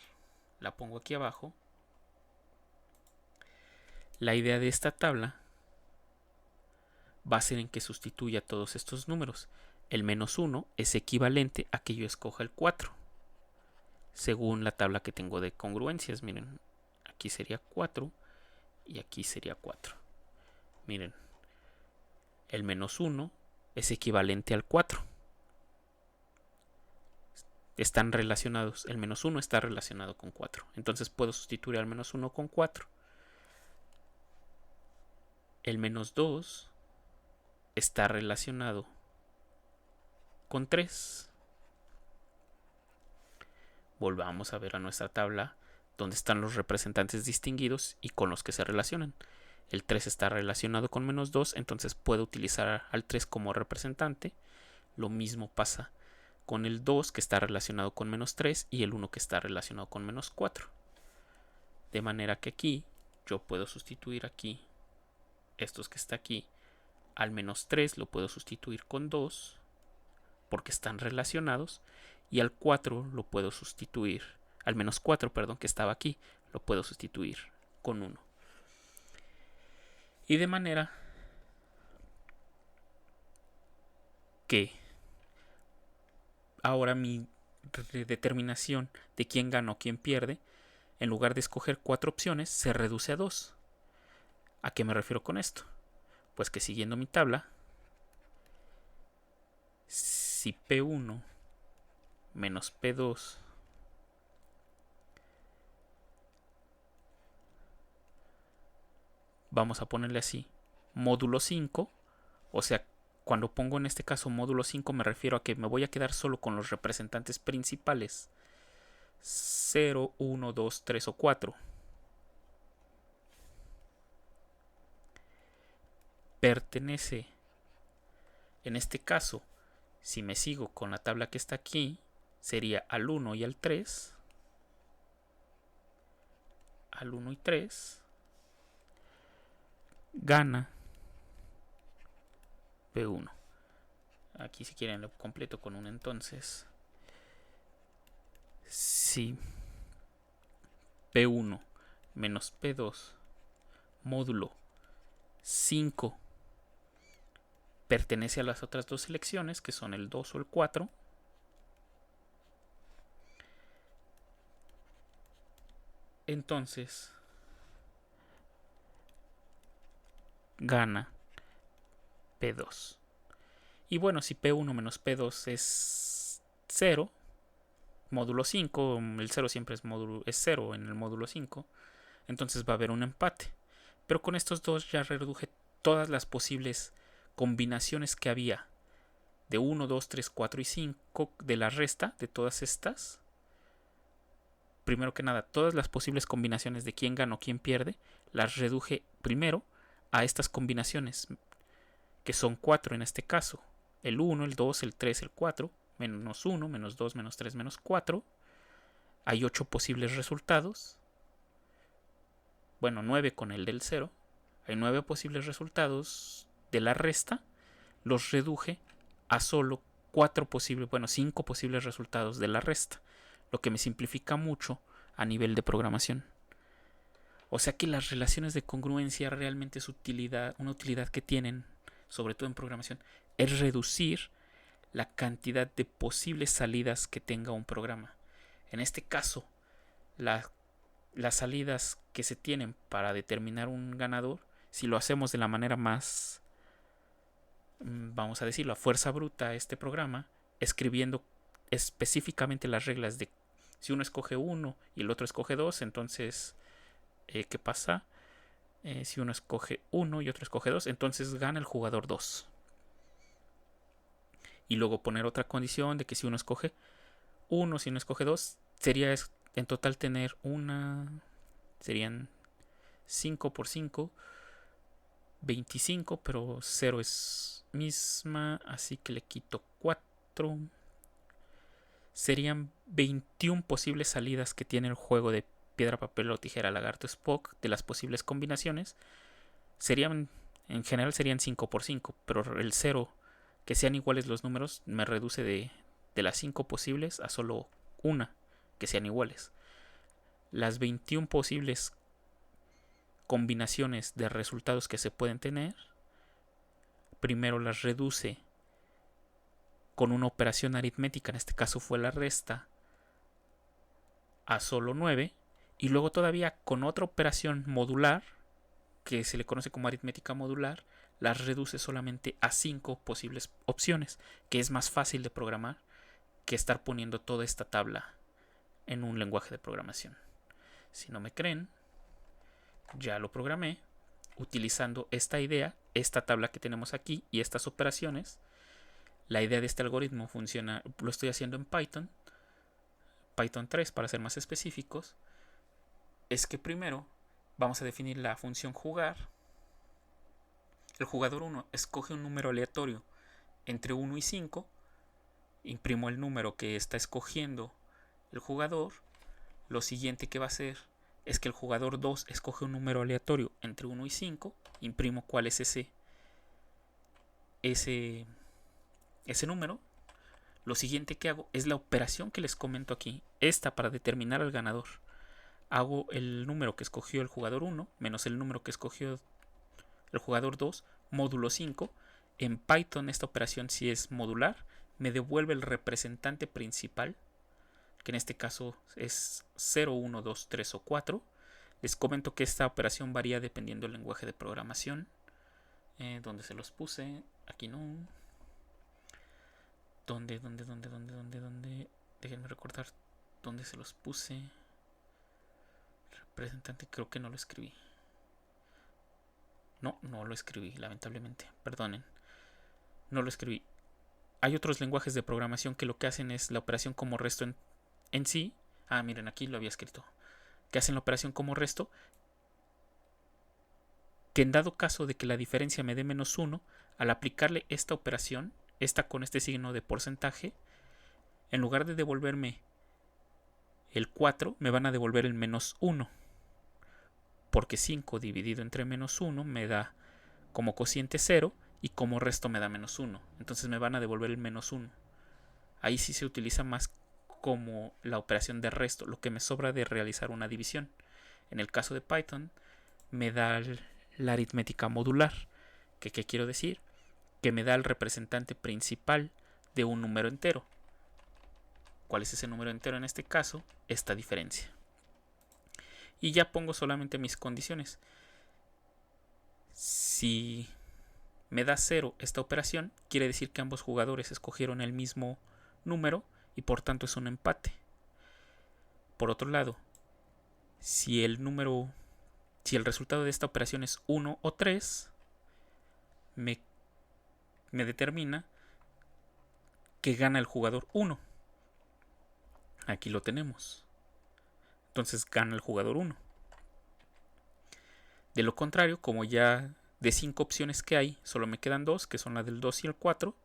la pongo aquí abajo. La idea de esta tabla va a ser en que sustituya todos estos números. El menos 1 es equivalente a que yo escoja el 4, según la tabla que tengo de congruencias. Miren, aquí sería 4 y aquí sería 4. Miren, el menos 1 es equivalente al 4. Están relacionados. El menos 1 está relacionado con 4. Entonces puedo sustituir al menos 1 con 4. El menos 2 está relacionado con 3. Volvamos a ver a nuestra tabla donde están los representantes distinguidos y con los que se relacionan. El 3 está relacionado con menos 2, entonces puedo utilizar al 3 como representante. Lo mismo pasa con el 2, que está relacionado con menos 3, y el 1, que está relacionado con menos 4. De manera que aquí yo puedo sustituir aquí estos que está aquí. Al menos 3 lo puedo sustituir con 2 porque están relacionados, y al 4 lo puedo sustituir, al menos 4, perdón, que estaba aquí, lo puedo sustituir con 1. Y de manera que ahora mi determinación de quién gana o quién pierde, en lugar de escoger 4 opciones, se reduce a 2. ¿A qué me refiero con esto? Pues que siguiendo mi tabla, si P1 menos P2 vamos a ponerle así, módulo 5, o sea, cuando pongo en este caso módulo 5 me refiero a que me voy a quedar solo con los representantes principales 0, 1, 2, 3 o 4. Pertenece, en este caso, si me sigo con la tabla que está aquí, sería al 1 y al 3. Al 1 y 3. Gana P1. Aquí si quieren lo completo con un entonces. Si P1 menos P2 módulo 5 pertenece a las otras dos selecciones, que son el 2 o el 4, entonces gana P2. Y bueno, si P1 menos P2 es 0, módulo 5, el 0 siempre es 0 en el módulo 5, entonces va a haber un empate. Pero con estos dos ya reduje todas las posibles combinaciones que había de 1, 2, 3, 4 y 5 de la resta de todas estas. Primero que nada, todas las posibles combinaciones de quién gana o quién pierde, las reduje primero a estas combinaciones, que son 4 en este caso. El 1, el 2, el 3, el 4, menos 1, menos 2, menos 3, menos 4. Hay 8 posibles resultados. Bueno, 9 con el del 0. Hay 9 posibles resultados de la resta. Los reduje a solo 4 posibles, bueno, 5 posibles resultados de la resta, lo que me simplifica mucho a nivel de programación. O sea que las relaciones de congruencia realmente es una utilidad que tienen, sobre todo en programación, es reducir la cantidad de posibles salidas que tenga un programa. En este caso, las salidas que se tienen para determinar un ganador, si lo hacemos de la manera más, vamos a decirlo, a fuerza bruta este programa, escribiendo específicamente las reglas de si uno escoge 1 y el otro escoge 2, entonces, ¿qué pasa? Si uno escoge 1 y otro escoge 2, entonces gana el jugador 2. Y luego poner otra condición de que si uno escoge 1, si uno escoge 2, sería en total tener serían 5 por 5, 25, pero 0 es misma, así que le quito 4. Serían 21 posibles salidas que tiene el juego de piedra, papel o tijera, lagarto, Spock, de las posibles combinaciones. En general serían 5 por 5, pero el 0, que sean iguales los números, me reduce de las 5 posibles a solo una que sean iguales. Las 21 posibles combinaciones de resultados que se pueden tener, primero las reduce con una operación aritmética, en este caso fue la resta, a solo 9, y luego todavía con otra operación modular, que se le conoce como aritmética modular, las reduce solamente a 5 posibles opciones, que es más fácil de programar que estar poniendo toda esta tabla en un lenguaje de programación. Si no me creen, ya lo programé utilizando esta idea, esta tabla que tenemos aquí y estas operaciones. La idea de este algoritmo funciona, lo estoy haciendo en Python 3 para ser más específicos. Es que primero vamos a definir la función jugar. El jugador 1 escoge un número aleatorio entre 1 y 5. Imprimo el número que está escogiendo el jugador. Lo siguiente que va a hacer es que el jugador 2 escoge un número aleatorio entre 1 y 5. Imprimo cuál es ese número. Lo siguiente que hago es la operación que les comento aquí. Esta para determinar al ganador. Hago el número que escogió el jugador 1 menos el número que escogió el jugador 2, módulo 5. En Python esta operación, si es modular, me devuelve el representante principal, que en este caso es 0, 1, 2, 3 o 4. Les comento que esta operación varía dependiendo del lenguaje de programación. ¿Dónde se los puse? Aquí no. ¿Dónde? Déjenme recordar dónde se los puse. Representante, creo que no lo escribí. No lo escribí, lamentablemente. Perdonen. No lo escribí. Hay otros lenguajes de programación que lo que hacen es la operación como resto en sí. Ah, miren, aquí lo había escrito. Que hacen la operación como resto. Que en dado caso de que la diferencia me dé -1, al aplicarle esta operación, esta con este signo de porcentaje, en lugar de devolverme el 4, me van a devolver el -1. Porque 5 dividido entre -1 me da como cociente 0 y como resto me da -1. Entonces me van a devolver el -1. Ahí sí se utiliza más como la operación de resto, lo que me sobra de realizar una división. En el caso de Python me da la aritmética modular. ¿Qué quiero decir? Que me da el representante principal de un número entero. ¿Cuál es ese número entero en este caso? Esta diferencia. Y ya pongo solamente mis condiciones. Si me da 0 esta operación, quiere decir que ambos jugadores escogieron el mismo número y por tanto es un empate. Por otro lado, si el resultado de esta operación es 1 o 3, me determina que gana el jugador 1. Aquí lo tenemos. Entonces gana el jugador 1. De lo contrario, como ya de 5 opciones que hay, solo me quedan 2, que son la del 2 y el 4,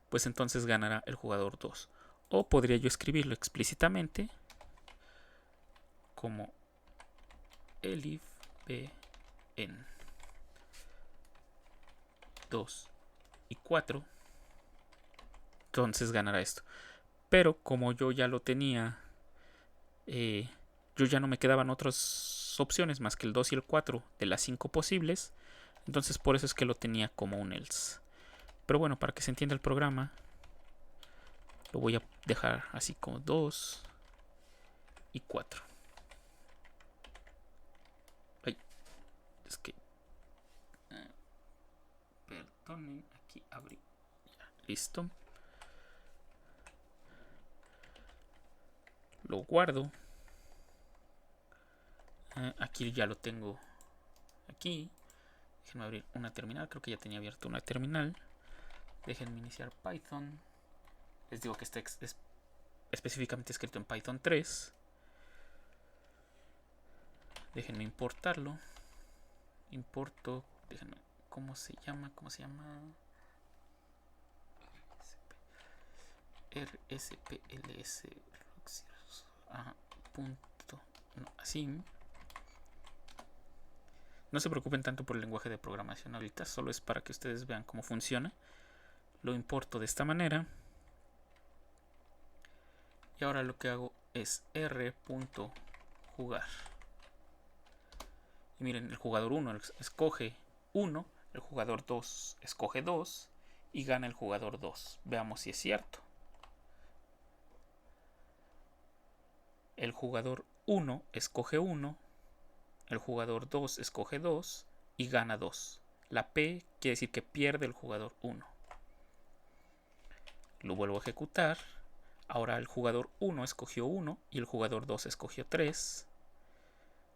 pues entonces ganará el jugador 2. O podría yo escribirlo explícitamente como elif b en 2 y 4, entonces ganará esto. Pero como yo ya lo tenía, yo ya no me quedaban otras opciones más que el 2 y el 4 de las 5 posibles. Entonces por eso es que lo tenía como un else. Pero bueno, para que se entienda el programa, lo voy a dejar así como 2 y 4. Ay, es que... perdonen, aquí abrí. Ya, listo. Lo guardo. Aquí ya lo tengo. Aquí. Déjenme abrir una terminal. Creo que ya tenía abierta una terminal. Déjenme iniciar Python. Les digo que está específicamente escrito en Python 3. Déjenme importarlo. Importo. Déjenme. ¿Cómo se llama? RSPLS. Punto. No, así. No se preocupen tanto por el lenguaje de programación ahorita, solo es para que ustedes vean cómo funciona. Lo importo de esta manera. Y ahora lo que hago es r.jugar. Y miren, el jugador 1 escoge 1, el jugador 2 escoge 2 y gana el jugador 2. Veamos si es cierto. El jugador 1 escoge 1, el jugador 2 escoge 2 y gana 2. La P quiere decir que pierde el jugador 1. Lo vuelvo a ejecutar. Ahora el jugador 1 escogió 1 y el jugador 2 escogió 3.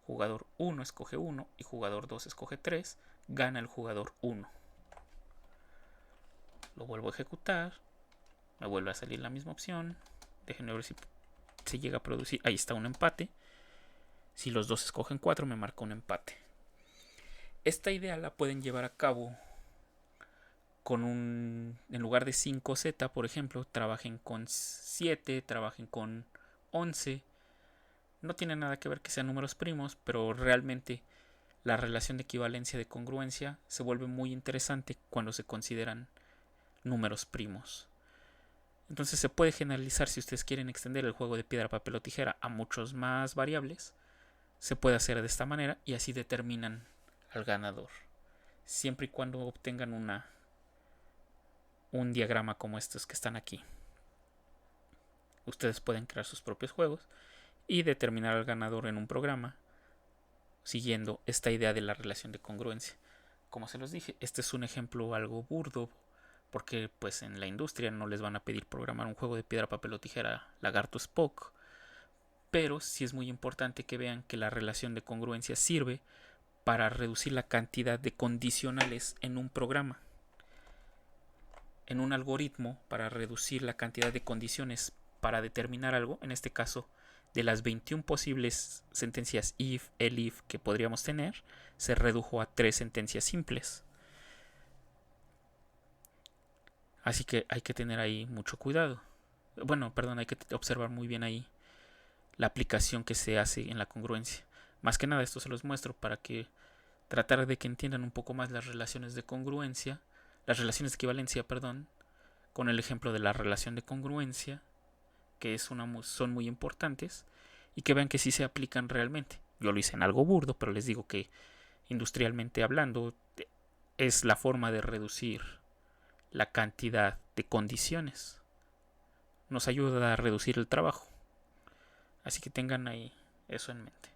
Jugador 1 escoge 1 y jugador 2 escoge 3. Gana el jugador 1. Lo vuelvo a ejecutar. Me vuelve a salir la misma opción. Déjenme ver si se llega a producir. Ahí está un empate. Si los dos escogen 4 me marca un empate. Esta idea la pueden llevar a cabo con en lugar de 5Z, por ejemplo, trabajen con 7, trabajen con 11. No tiene nada que ver que sean números primos, pero realmente la relación de equivalencia de congruencia se vuelve muy interesante cuando se consideran números primos. Entonces se puede generalizar. Si ustedes quieren extender el juego de piedra, papel o tijera a muchos más variables, se puede hacer de esta manera y así determinan al ganador, siempre y cuando obtengan un diagrama como estos que están aquí. Ustedes pueden crear sus propios juegos y determinar al ganador en un programa siguiendo esta idea de la relación de congruencia. como se los dije, este es un ejemplo algo burdo, porque pues en la industria no les van a pedir programar un juego de piedra, papel o tijera, Lagarto Spock, pero sí es muy importante que vean que la relación de congruencia sirve para reducir la cantidad de condicionales en un programa. En un algoritmo, para reducir la cantidad de condiciones para determinar algo, en este caso, de las 21 posibles sentencias if, elif que podríamos tener, se redujo a 3 sentencias simples. Así que hay que tener ahí mucho cuidado. Bueno, perdón, hay que observar muy bien ahí la aplicación que se hace en la congruencia. Más que nada esto se los muestro para que tratar de que entiendan un poco más las relaciones de congruencia, las relaciones de equivalencia, perdón, con el ejemplo de la relación de congruencia, que son muy importantes, y que vean que sí se aplican realmente. Yo lo hice en algo burdo, pero les digo que industrialmente hablando es la forma de reducir la cantidad de condiciones. Nos ayuda a reducir el trabajo. Así que tengan ahí eso en mente.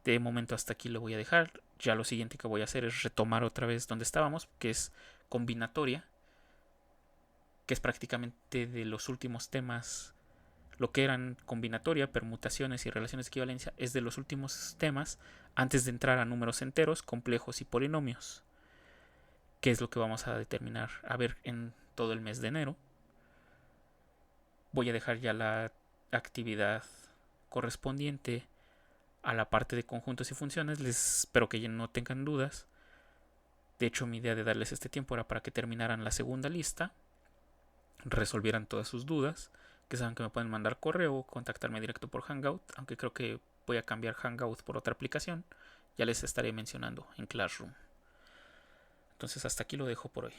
De momento hasta aquí lo voy a dejar. Ya lo siguiente que voy a hacer es retomar otra vez donde estábamos, que es combinatoria, que es prácticamente de los últimos temas. Lo que eran combinatoria, permutaciones y relaciones de equivalencia es de los últimos temas antes de entrar a números enteros, complejos y polinomios, que es lo que vamos a determinar a ver en todo el mes de enero. Voy a dejar ya la actividad correspondiente a la parte de conjuntos y funciones. Les espero que ya no tengan dudas. De hecho, mi idea de darles este tiempo era para que terminaran la segunda lista, resolvieran todas sus dudas, que saben que me pueden mandar correo o contactarme directo por Hangout, aunque creo que voy a cambiar Hangout por otra aplicación. Ya les estaré mencionando en Classroom. Entonces hasta aquí lo dejo por hoy.